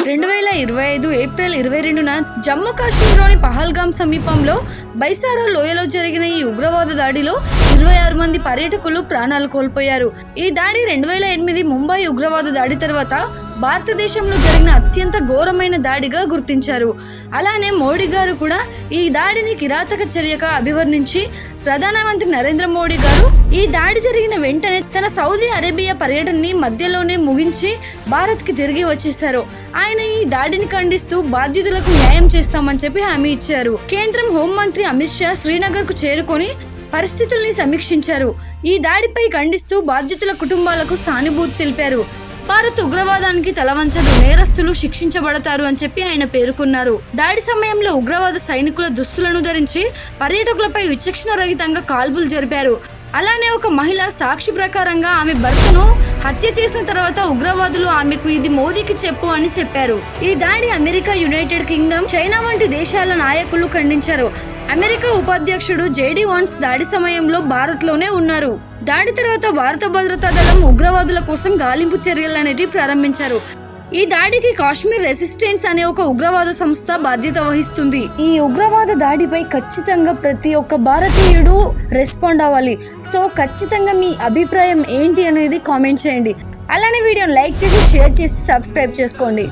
2025 April 22న Jammu కాశ్మీర్లోని పహల్గామ్ సమీపంలో బైసారా లోయలో జరిగిన ఈ ఉగ్రవాద దాడిలో 26 మంది పర్యాటకులు ప్రాణాలు కోల్పోయారు. ఈ దాడి 2008 ముంబై ఉగ్రవాద దాడి తర్వాత భారతదేశంలో జరిగిన అత్యంత ఘోరమైన దాడిగా గుర్తించారు. అలానే మోడీ గారు కూడా ఈ దాడిని కిరాతక చర్యగా అభివర్ణించి ప్రధానమంత్రి నరేంద్ర మోడీ గారు ఈ దాడి జరిగిన వెంటనే తన సౌదీ అరేబియా పర్యటనని మధ్యలోనే ముగించి భారత్కి తిరిగి వచ్చేశారు. ఆయన ఈ దాడిని ఖండిస్తూ బాధ్యుతులకు న్యాయం చేస్తామని చెప్పి హామీ ఇచ్చారు. కేంద్రం హోంమంత్రి అమిత్ షా శ్రీనగర్ కు చేరుకొని పరిస్థితుల్ని సమీక్షించారు. ఈ దాడిపై ఖండిస్తూ బాధితుల కుటుంబాలకు సానుభూతి తెలిపారు. భారత్ ఉగ్రవాదానికి తలవంచదు, నేరస్తులు శిక్షించబడతారు అని చెప్పి ఆయన పేర్కొన్నారు. దాడి సమయంలో ఉగ్రవాద సైనికుల దుస్తులను ధరించి పర్యాటకులపై విచక్షణ రహితంగా కాల్పులు జరిపారు. అలానే ఒక మహిళ సాక్షి ప్రకారంగా ఆమె భర్తను హత్య చేసిన తర్వాత ఉగ్రవాదులు ఆమెకు ఇది మోదీకి చెప్పు అని చెప్పారు. ఈ దాడి అమెరికా, యునైటెడ్ కింగ్డమ్, చైనా వంటి దేశాల నాయకులు ఖండించారు. అమెరికా ఉపాధ్యక్షుడు జేడీ వాన్స్ దాడి సమయంలో భారత్లోనే ఉన్నారు. దాడి తర్వాత భారత భద్రతా దళం ఉగ్రవాదుల కోసం గాలింపు చర్యలనేవి ప్రారంభించారు. ఈ దాడికి కాశ్మీర్ రెసిస్టెన్స్ అనే ఒక ఉగ్రవాద సంస్థ బాధ్యత వహిస్తుంది. ఈ ఉగ్రవాద దాడిపై ఖచ్చితంగా ప్రతి ఒక్క భారతీయుడు రెస్పాండ్ అవ్వాలి. సో ఖచ్చితంగా మీ అభిప్రాయం ఏంటి అనేది కామెంట్ చేయండి. అలానే వీడియోని లైక్ చేసి, షేర్ చేసి, సబ్స్క్రైబ్ చేసుకోండి.